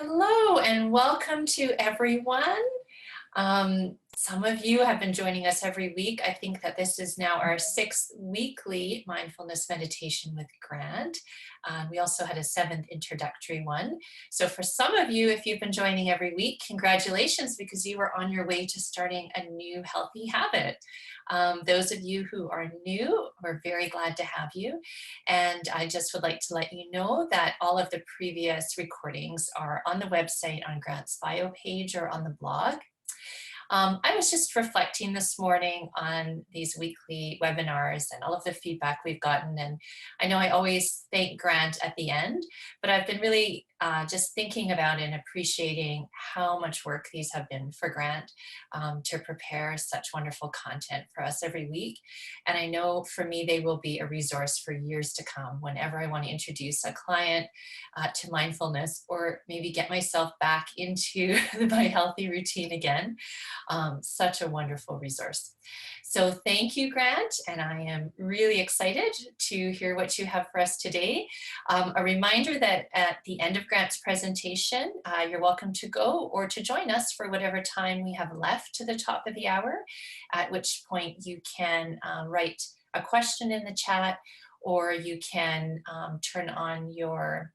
Hello and welcome to everyone. Some of you have been joining us every week. I think that this is now our 6th weekly mindfulness meditation with Grant. We also had a 7th introductory one. So for some of you, if you've been joining every week, congratulations, because you are on your way to starting a new healthy habit. Those of you who are new, we're very glad to have you. And I just would like to let you know that all of the previous recordings are on the website on Grant's bio page or on the blog. I was just reflecting this morning on these weekly webinars and all of the feedback we've gotten. And I know I always thank Grant at the end, but I've been really just thinking about and appreciating how much work these have been for Grant to prepare such wonderful content for us every week. And I know for me, they will be a resource for years to come whenever I want to introduce a client to mindfulness or maybe get myself back into my healthy routine again. Such a wonderful resource. So thank you, Grant, and I am really excited to hear what you have for us today. A reminder that at the end of Grant's presentation, you're welcome to go or to join us for whatever time we have left to the top of the hour, at which point you can write a question in the chat, or you can turn on your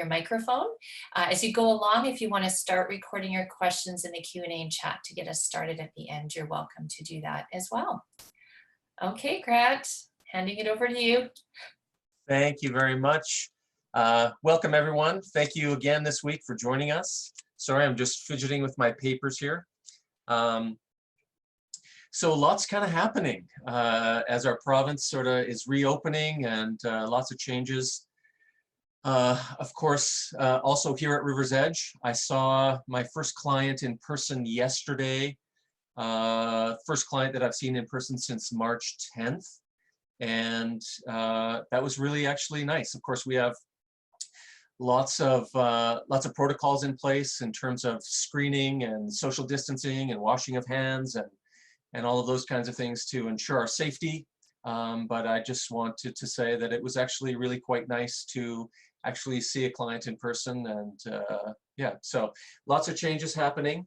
microphone. As you go along, if you want to start recording your questions in the Q&A and chat to get us started at the end, you're welcome to do that as well. Okay, Grant, handing it over to you. Thank you very much. Welcome, everyone. Thank you again this week for joining us. Sorry, I'm just fidgeting with my papers here. So lots kind of happening as our province sort of is reopening, and lots of changes. Of course, also here at River's Edge, I saw my first client in person yesterday. First client that I've seen in person since March 10th. And that was really actually nice. Of course, we have lots of protocols in place in terms of screening and social distancing and washing of hands and all of those kinds of things to ensure our safety. But I just wanted to say that it was actually really quite nice to actually see a client in person, and yeah, so lots of changes happening.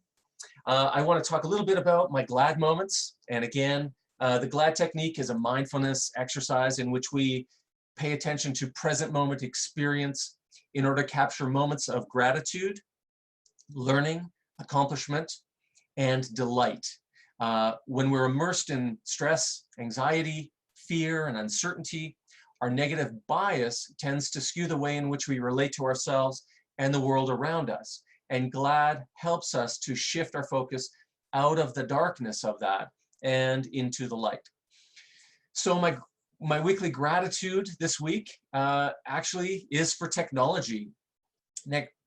I want to talk a little bit about my GLAD moments. And again, the GLAD technique is a mindfulness exercise in which we pay attention to present moment experience in order to capture moments of gratitude, learning, accomplishment, and delight. When we're immersed in stress, anxiety, fear, and uncertainty, our negative bias tends to skew the way in which we relate to ourselves and the world around us. And GLAD helps us to shift our focus out of the darkness of that and into the light. So my weekly gratitude this week actually is for technology.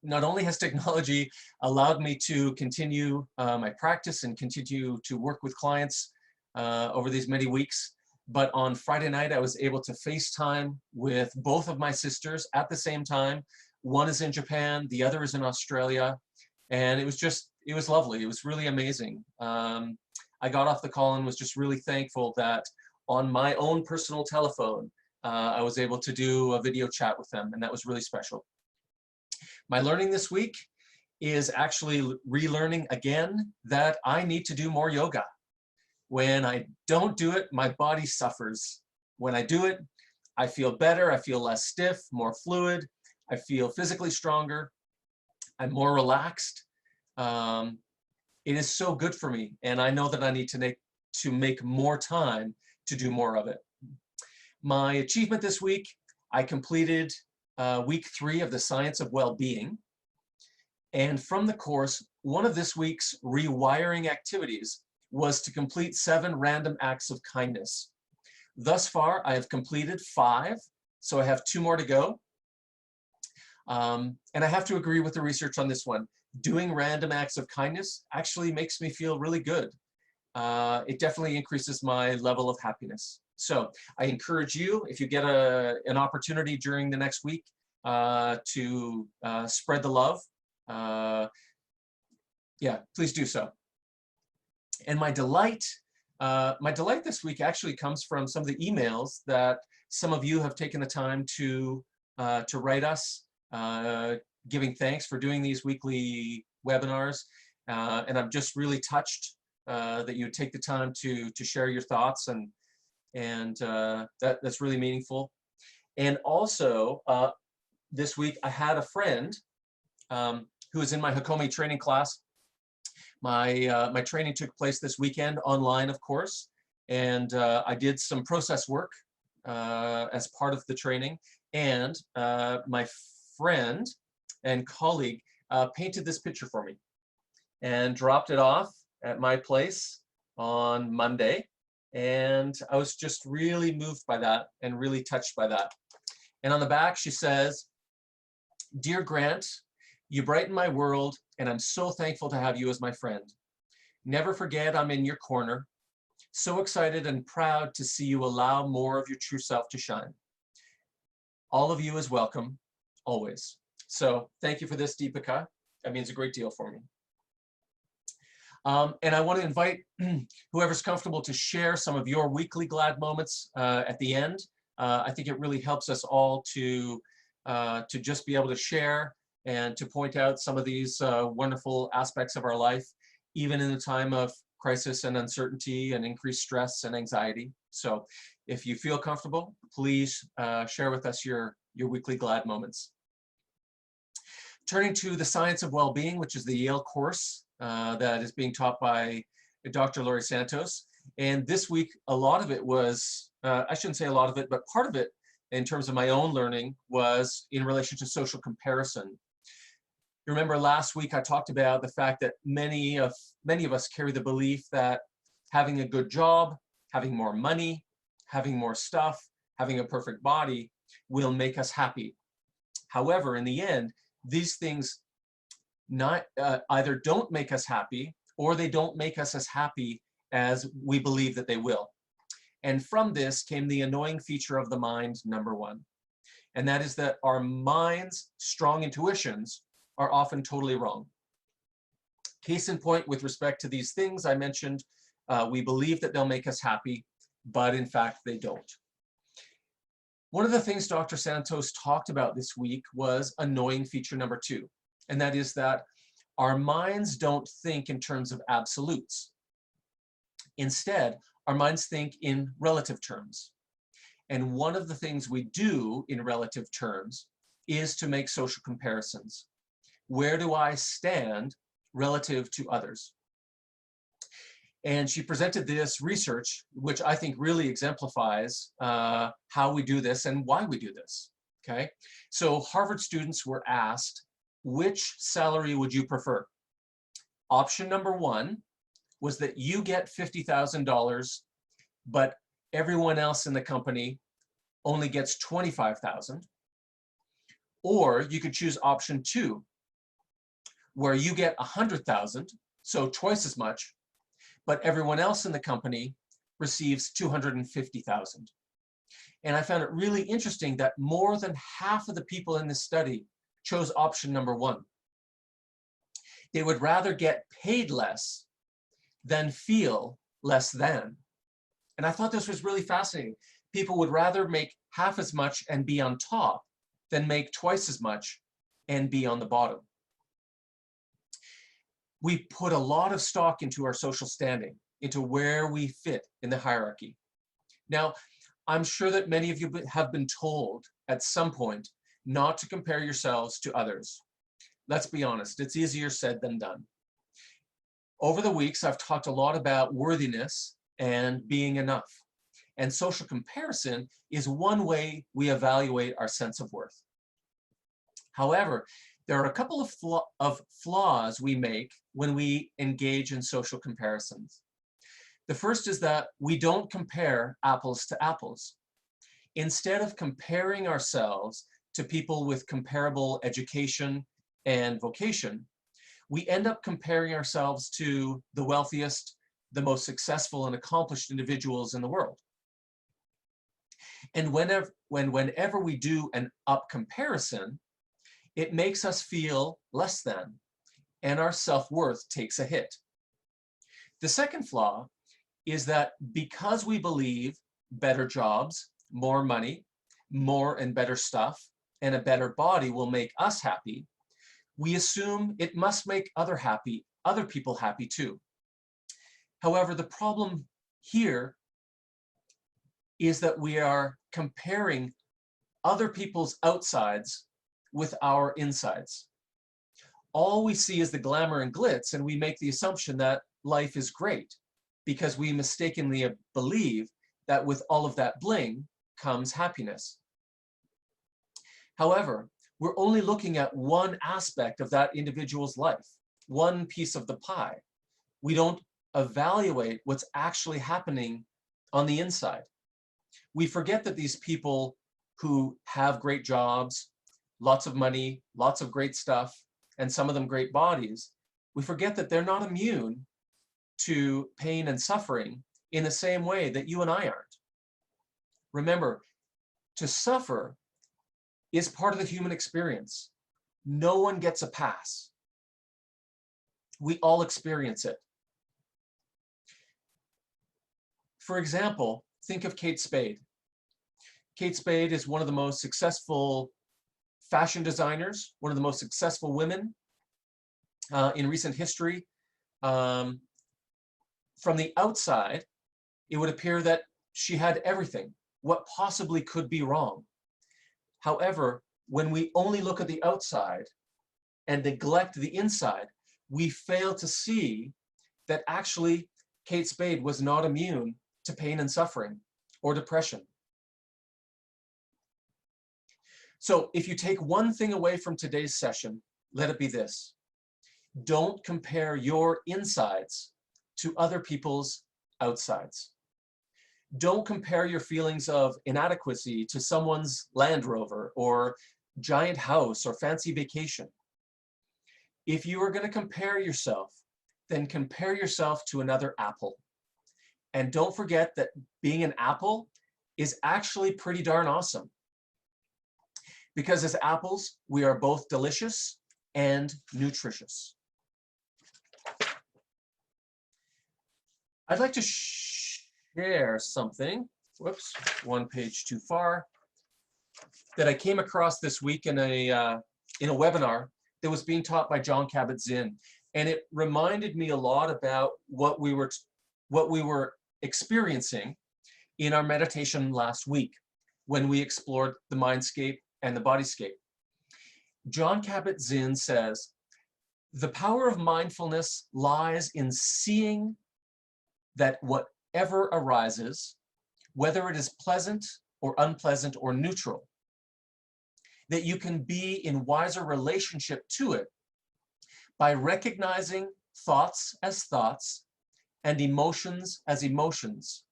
Not only has technology allowed me to continue my practice and continue to work with clients over these many weeks, but on Friday night, I was able to FaceTime with both of my sisters at the same time. One is in Japan, the other is in Australia. And it was lovely. It was really amazing. I got off the call and was just really thankful that on my own personal telephone, I was able to do a video chat with them, and that was really special. My learning this week is actually relearning again that I need to do more yoga. When I don't do it, my body suffers. When I do it, I feel better, I feel less stiff, more fluid, I feel physically stronger, I'm more relaxed. It is so good for me, and I know that I need to make more time to do more of it. My achievement this week, I completed week 3 of the Science of Well-Being. And from the course, one of this week's rewiring activities was to complete 7 random acts of kindness. Thus far, I have completed 5, so I have 2 more to go. And I have to agree with the research on this one. Doing random acts of kindness actually makes me feel really good. It definitely increases my level of happiness. So I encourage you, if you get an opportunity during the next week to spread the love, yeah, please do so. And my delight this week actually comes from some of the emails that some of you have taken the time to write us, giving thanks for doing these weekly webinars. And I'm just really touched that you take the time to share your thoughts, and that's really meaningful. And also, this week I had a friend who was in my Hakomi training class. My training took place this weekend online, of course, and I did some process work as part of the training. And my friend and colleague painted this picture for me and dropped it off at my place on Monday. And I was just really moved by that and really touched by that. And on the back, she says, "Dear Grant, you brighten my world, and I'm so thankful to have you as my friend. Never forget I'm in your corner. So excited and proud to see you allow more of your true self to shine. All of you is welcome, always." So thank you for this, Deepika. That means a great deal for me. And I want to invite whoever's comfortable to share some of your weekly glad moments at the end. I think it really helps us all to just be able to share and to point out some of these wonderful aspects of our life, even in a time of crisis and uncertainty and increased stress and anxiety. So if you feel comfortable, please share with us your weekly glad moments. Turning to the Science of Well-Being, which is the Yale course that is being taught by Dr. Laurie Santos. And this week, a lot of it was, I shouldn't say a lot of it, but part of it in terms of my own learning was in relation to social comparison. You remember last week I talked about the fact that many of us carry the belief that having a good job, having more money, having more stuff, having a perfect body will make us happy. However, in the end, these things either don't make us happy, or they don't make us as happy as we believe that they will. And from this came the annoying feature of the mind, number one. And that is that our mind's strong intuitions are often totally wrong. Case in point with respect to these things I mentioned, we believe that they'll make us happy, but in fact they don't. One of the things Dr. Santos talked about this week was annoying feature number two, and that is that our minds don't think in terms of absolutes. Instead, our minds think in relative terms. And one of the things we do in relative terms is to make social comparisons. Where do I stand relative to others? And she presented this research, which I think really exemplifies how we do this and why we do this, okay? So Harvard students were asked, which salary would you prefer? Option number one was that you get $50,000, but everyone else in the company only gets $25,000. Or you could choose option two, where you get $100,000, so twice as much, but everyone else in the company receives $250,000. And I found it really interesting that more than half of the people in this study chose option number one. They would rather get paid less than feel less than. And I thought this was really fascinating. People would rather make half as much and be on top than make twice as much and be on the bottom. We put a lot of stock into our social standing, into where we fit in the hierarchy. Now, I'm sure that many of you have been told at some point not to compare yourselves to others. Let's be honest, it's easier said than done. Over the weeks, I've talked a lot about worthiness and being enough. And social comparison is one way we evaluate our sense of worth. However, there are a couple of flaws we make when we engage in social comparisons. The first is that we don't compare apples to apples. Instead of comparing ourselves to people with comparable education and vocation, we end up comparing ourselves to the wealthiest, the most successful and accomplished individuals in the world. And whenever we do an up comparison, it makes us feel less than, and our self-worth takes a hit. The second flaw is that because we believe better jobs, more money, more and better stuff, and a better body will make us happy, we assume it must make other people happy too. However, the problem here is that we are comparing other people's outsides with our insides. All we see is the glamour and glitz, and we make the assumption that life is great because we mistakenly believe that with all of that bling comes happiness. However, we're only looking at one aspect of that individual's life, one piece of the pie. We don't evaluate what's actually happening on the inside. We forget that these people who have great jobs, lots of money, lots of great stuff, and some of them great bodies, we forget that they're not immune to pain and suffering in the same way that you and I aren't. Remember, to suffer is part of the human experience. No one gets a pass. We all experience it. For example, think of Kate Spade. Kate Spade is one of the most successful fashion designers, one of the most successful women in recent history. From the outside, it would appear that she had everything. What possibly could be wrong? However, when we only look at the outside and neglect the inside, we fail to see that actually Kate Spade was not immune to pain and suffering or depression. So if you take one thing away from today's session, let it be this. Don't compare your insides to other people's outsides. Don't compare your feelings of inadequacy to someone's Land Rover or giant house or fancy vacation. If you are going to compare yourself, then compare yourself to another apple. And don't forget that being an apple is actually pretty darn awesome. Because as apples, we are both delicious and nutritious. I'd like to share something, whoops, one page too far, that I came across this week in a webinar that was being taught by Jon Kabat-Zin. And it reminded me a lot about what we were experiencing in our meditation last week when we explored the mindscape and the bodyscape. Jon Kabat-Zin says, the power of mindfulness lies in seeing that whatever arises, whether it is pleasant or unpleasant or neutral, that you can be in wiser relationship to it by recognizing thoughts as thoughts and emotions as emotions,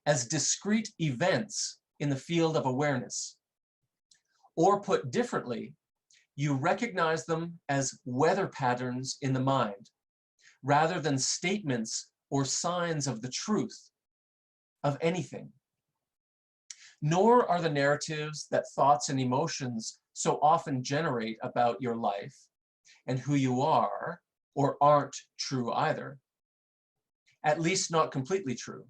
as discrete events in the field of awareness. Or put differently, you recognize them as weather patterns in the mind, rather than statements or signs of the truth of anything. Nor are the narratives that thoughts and emotions so often generate about your life and who you are or aren't true either. At least not completely true.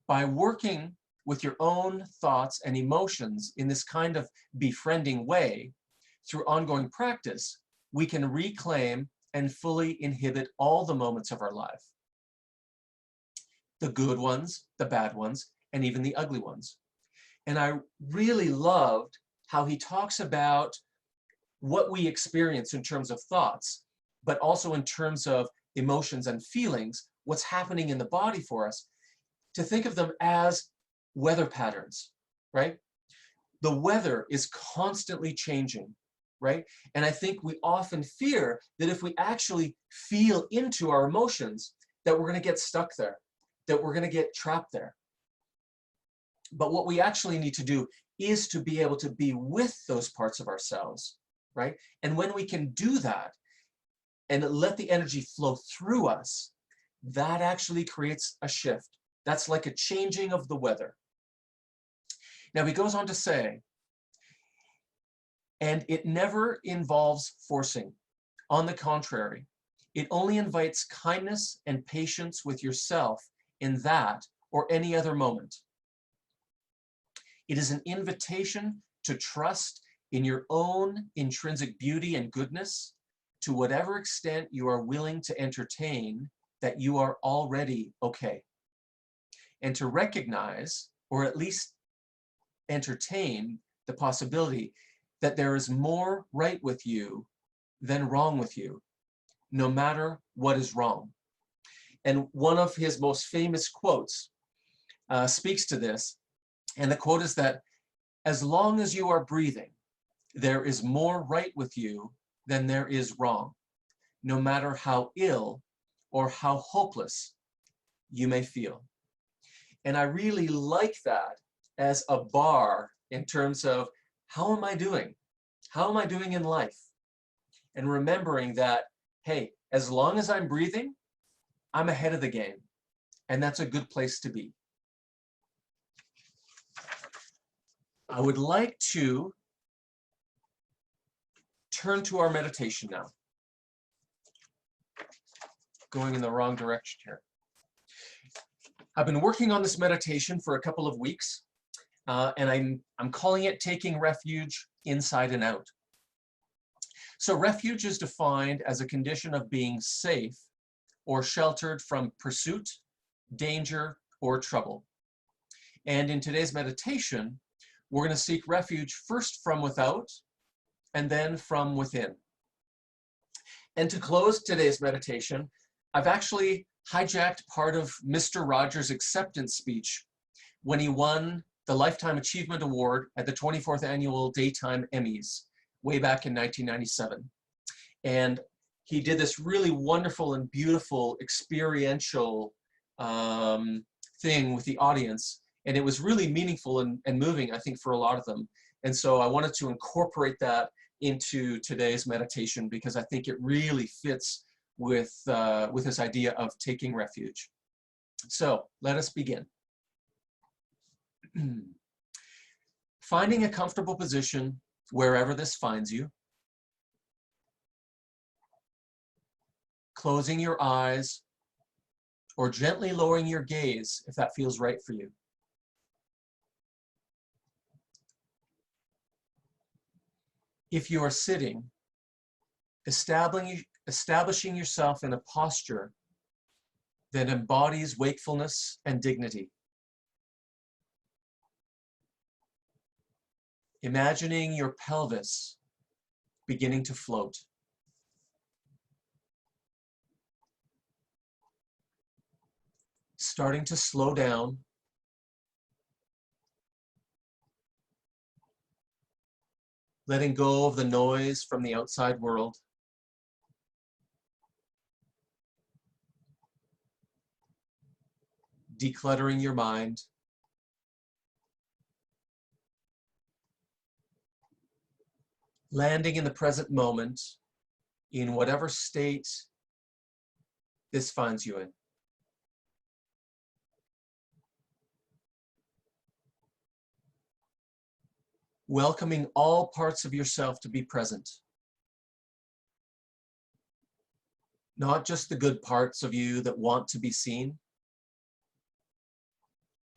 By working with your own thoughts and emotions in this kind of befriending way, through ongoing practice, we can reclaim and fully inhibit all the moments of our life. The good ones, the bad ones, and even the ugly ones. And I really loved how he talks about what we experience in terms of thoughts, but also in terms of emotions and feelings, what's happening in the body for us, to think of them as weather patterns, right? The weather is constantly changing, right? And I think we often fear that if we actually feel into our emotions, that we're going to get stuck there, that we're going to get trapped there. But what we actually need to do is to be able to be with those parts of ourselves, right? And when we can do that and let the energy flow through us, that actually creates a shift. That's like a changing of the weather. Now he goes on to say, and it never involves forcing. On the contrary, it only invites kindness and patience with yourself in that or any other moment. It is an invitation to trust in your own intrinsic beauty and goodness to whatever extent you are willing to entertain that you are already okay. And to recognize, or at least entertain, the possibility that there is more right with you than wrong with you, no matter what is wrong. And one of his most famous quotes speaks to this. And the quote is that, as long as you are breathing, there is more right with you than there is wrong, no matter how ill or how hopeless you may feel. And I really like that as a bar in terms of, how am I doing? How am I doing in life? And remembering that, hey, as long as I'm breathing, I'm ahead of the game. And that's a good place to be. I would like to turn to our meditation now. Going in the wrong direction here. I've been working on this meditation for a couple of weeks, and I'm calling it Taking Refuge Inside and Out. So refuge is defined as a condition of being safe or sheltered from pursuit, danger, or trouble. And in today's meditation, we're going to seek refuge first from without and then from within. And to close today's meditation, I've actually hijacked part of Mr. Rogers' acceptance speech when he won the Lifetime Achievement Award at the 24th Annual Daytime Emmys way back in 1997. And he did this really wonderful and beautiful experiential thing with the audience. And it was really meaningful and moving, I think, for a lot of them. And so I wanted to incorporate that into today's meditation because I think it really fits with this idea of taking refuge. So let us begin. Finding a comfortable position wherever this finds you. Closing your eyes or gently lowering your gaze if that feels right for you. If you are sitting, establishing yourself in a posture that embodies wakefulness and dignity. Imagining your pelvis beginning to float. Starting to slow down. Letting go of the noise from the outside world. Decluttering your mind. Landing in the present moment in whatever state this finds you in. Welcoming all parts of yourself to be present. Not just the good parts of you that want to be seen.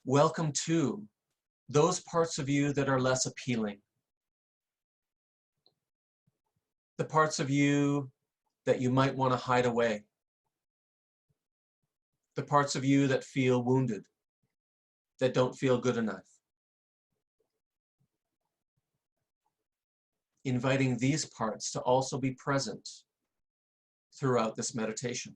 Welcome to those parts of you that are less appealing. The parts of you that you might want to hide away. The parts of you that feel wounded, that don't feel good enough. Inviting these parts to also be present throughout this meditation.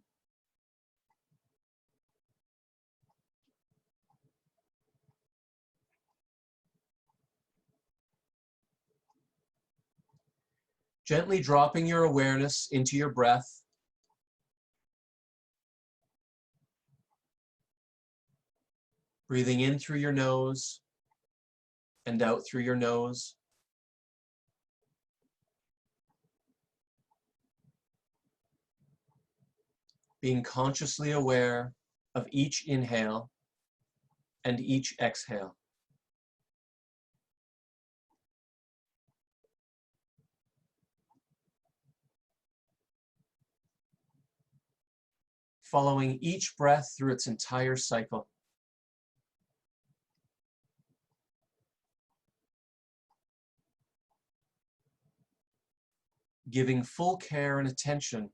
Gently dropping your awareness into your breath. Breathing in through your nose and out through your nose. Being consciously aware of each inhale and each exhale. Following each breath through its entire cycle. giving full care and attention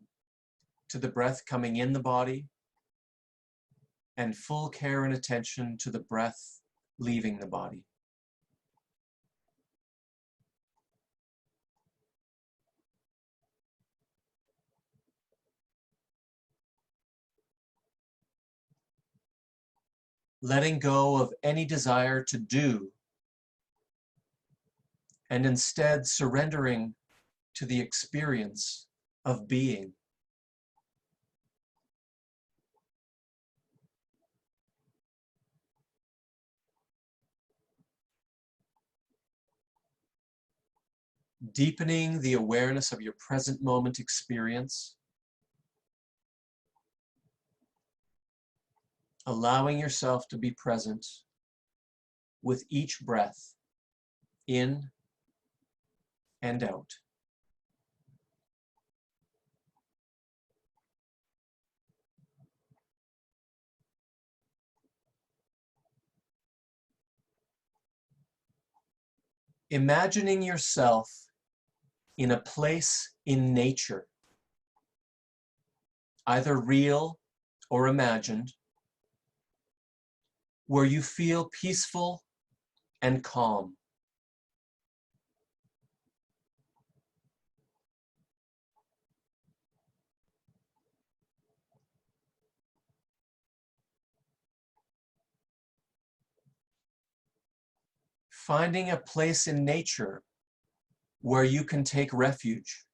to the breath coming in the body and full care and attention to the breath leaving the body. Letting go of any desire to do and instead surrendering to the experience of being. Deepening the awareness of your present moment experience. Allowing yourself to be present with each breath, in and out. Imagining yourself in a place in nature, either real or imagined, where you feel peaceful and calm. Finding a place in nature where you can take refuge,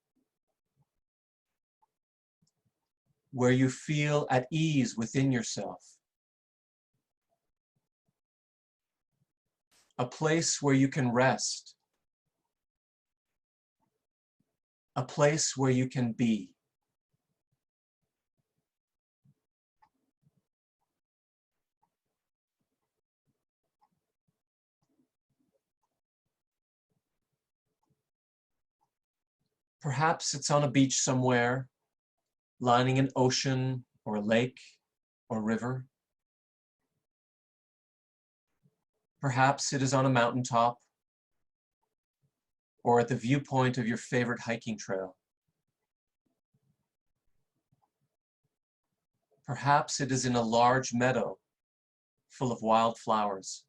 where you feel at ease within yourself. A place where you can rest. A place where you can be. Perhaps it's on a beach somewhere, lining an ocean or a lake or river. Perhaps it is on a mountaintop or at the viewpoint of your favorite hiking trail. Perhaps it is in a large meadow full of wild flowers.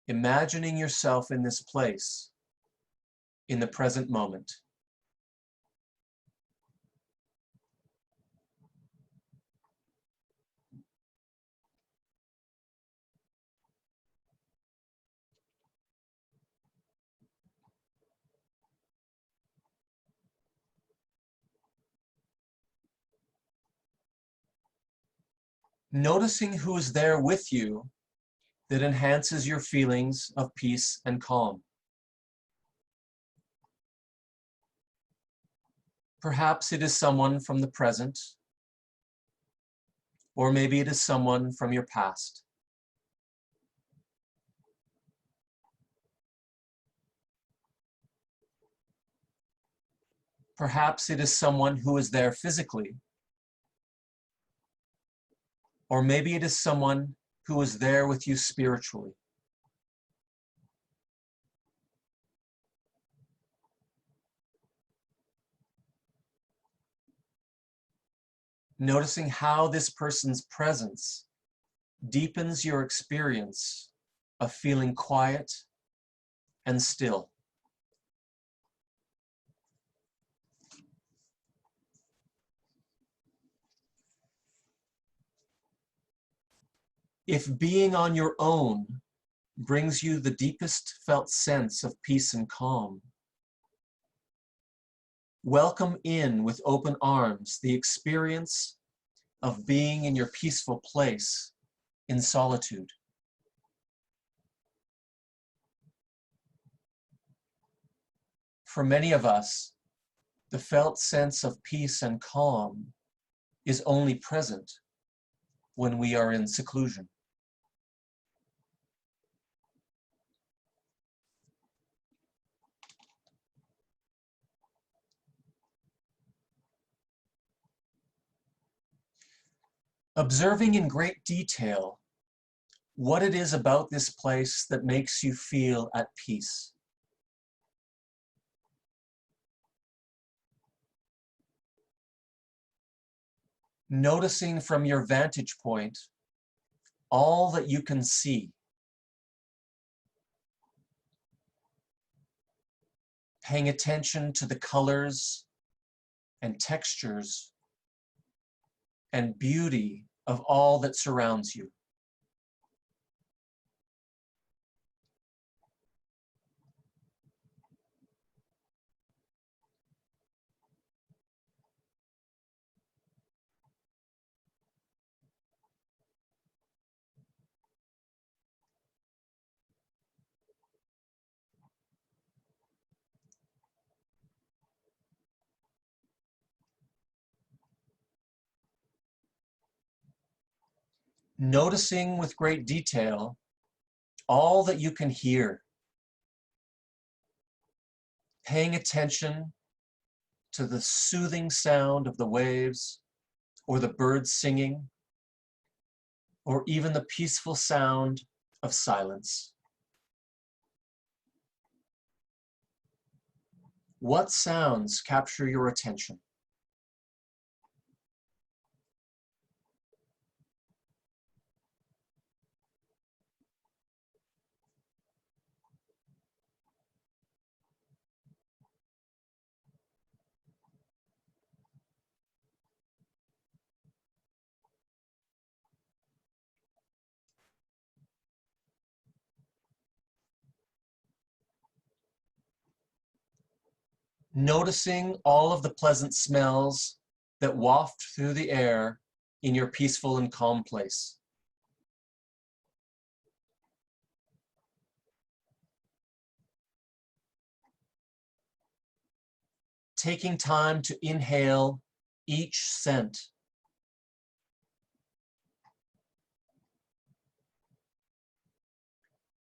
Imagining yourself in this place, in the present moment. Noticing who is there with you that enhances your feelings of peace and calm. Perhaps it is someone from the present, or maybe it is someone from your past. Perhaps it is someone who is there physically, or maybe it is someone who is there with you spiritually. Noticing how this person's presence deepens your experience of feeling quiet and still. If being on your own brings you the deepest felt sense of peace and calm, welcome in with open arms the experience of being in your peaceful place in solitude. For many of us, the felt sense of peace and calm is only present when we are in seclusion. Observing in great detail what it is about this place that makes you feel at peace. Noticing from your vantage point all that you can see. Paying attention to the colors and textures and beauty of all that surrounds you. Noticing with great detail all that you can hear. Paying attention to the soothing sound of the waves, or the birds singing, or even the peaceful sound of silence. What sounds capture your attention? Noticing all of the pleasant smells that waft through the air in your peaceful and calm place. Taking time to inhale each scent.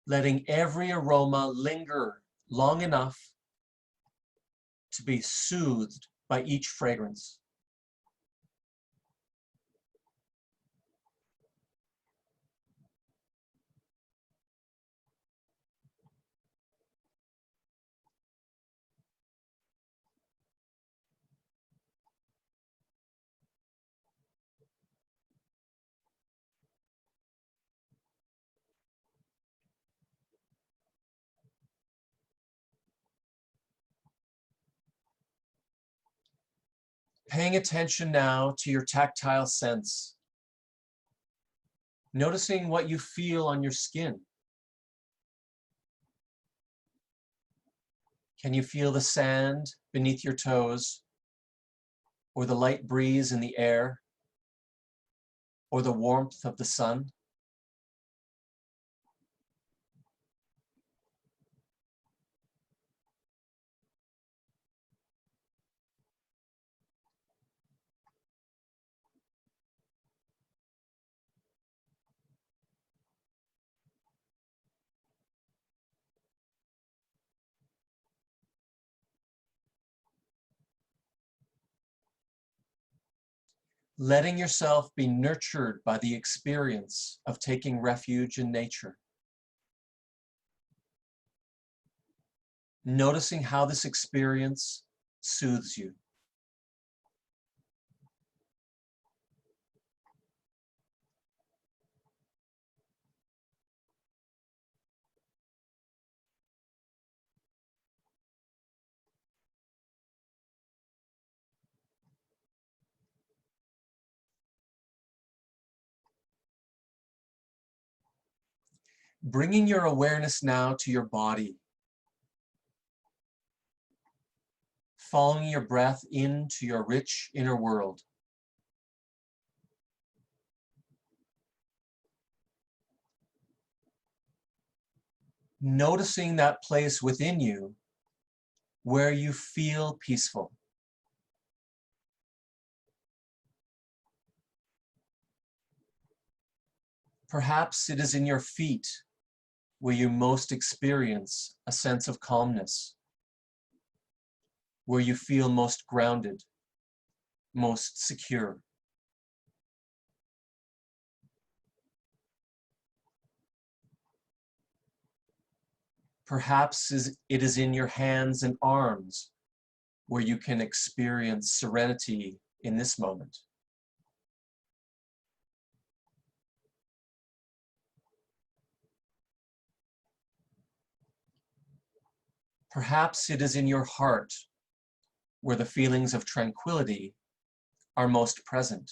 Letting every aroma linger long enough to be soothed by each fragrance. Paying attention now to your tactile sense. Noticing what you feel on your skin. Can you feel the sand beneath your toes, or the light breeze in the air, or the warmth of the sun? Letting yourself be nurtured by the experience of taking refuge in nature. Noticing how this experience soothes you. Bringing your awareness now to your body. Following your breath into your rich inner world. Noticing that place within you where you feel peaceful. Perhaps it is in your feet where you most experience a sense of calmness, where you feel most grounded, most secure. Perhaps it is in your hands and arms where you can experience serenity in this moment. Perhaps it is in your heart where the feelings of tranquility are most present.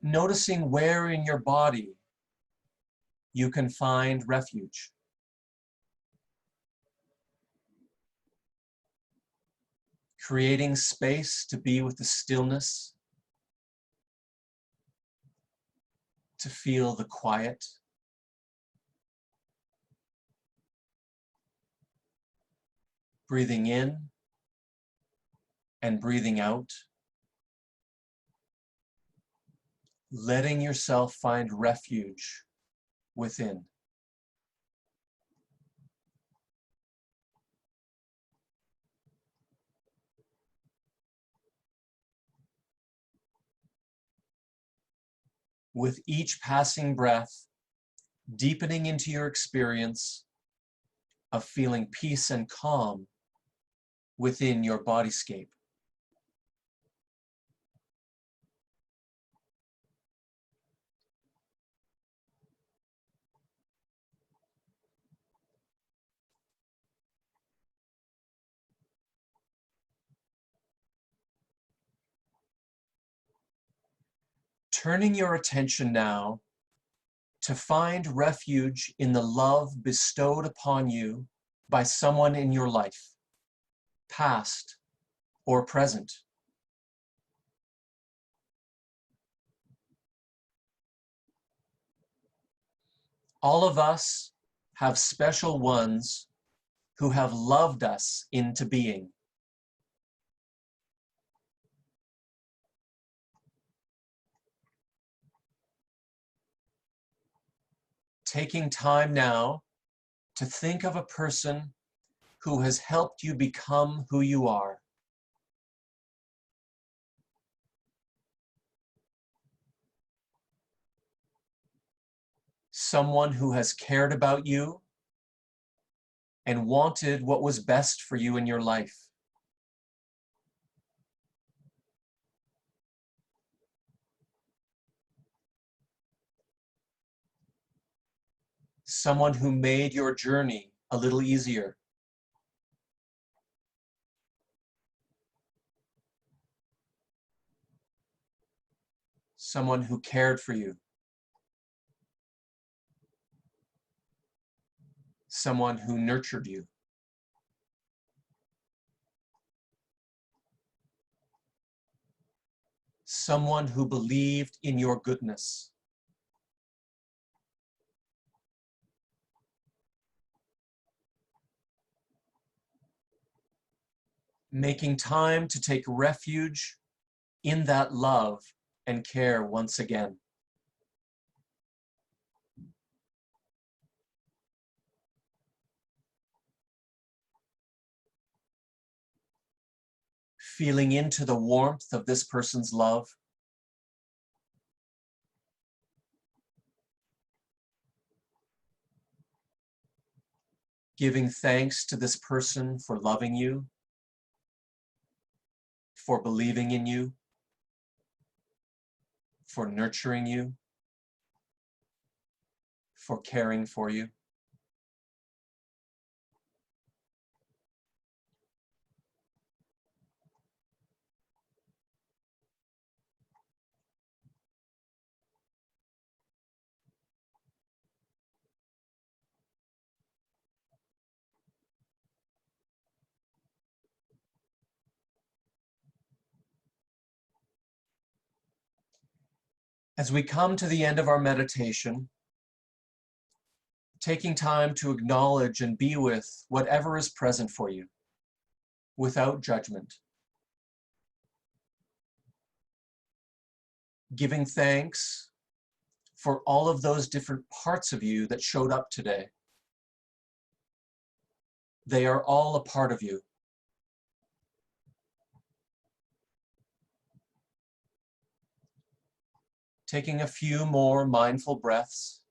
Noticing where in your body you can find refuge. Creating space to be with the stillness, to feel the quiet. Breathing in and breathing out. Letting yourself find refuge within. With each passing breath, deepening into your experience of feeling peace and calm within your bodyscape. Turning your attention now to find refuge in the love bestowed upon you by someone in your life, past or present. All of us have special ones who have loved us into being. Taking time now to think of a person who has helped you become who you are. Someone who has cared about you and wanted what was best for you in your life. Someone who made your journey a little easier. Someone who cared for you. Someone who nurtured you. Someone who believed in your goodness. Making time to take refuge in that love and care once again. Feeling into the warmth of this person's love. Giving thanks to this person for loving you, for believing in you, for nurturing you, for caring for you. As we come to the end of our meditation, taking time to acknowledge and be with whatever is present for you, without judgment. Giving thanks for all of those different parts of you that showed up today. They are all a part of you. Taking a few more mindful breaths.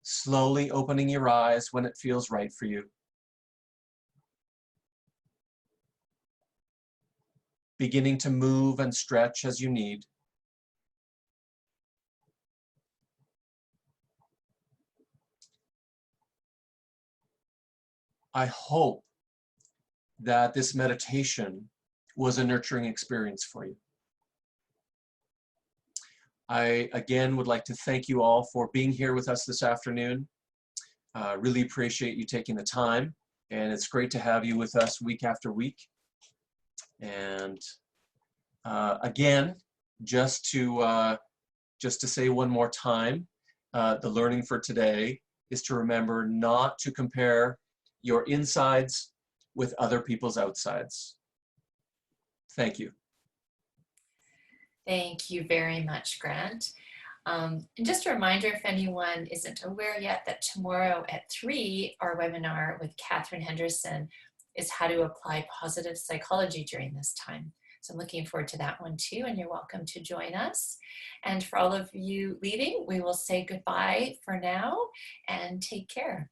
Slowly opening your eyes when it feels right for you. beginning to move and stretch as you need. I hope that this meditation was a nurturing experience for you. I, again, would like to thank you all for being here with us this afternoon. Really appreciate you taking the time, and it's great to have you with us week after week. And again, just to say one more time, the learning for today is to remember not to compare your insides with other people's outsides. Thank you. Thank you very much, Grant. And just a reminder, if anyone isn't aware yet, that tomorrow at 3, our webinar with Catherine Henderson is how to apply positive psychology during this time. So I'm looking forward to that one too, and you're welcome to join us. And for all of you leaving, we will say goodbye for now and take care.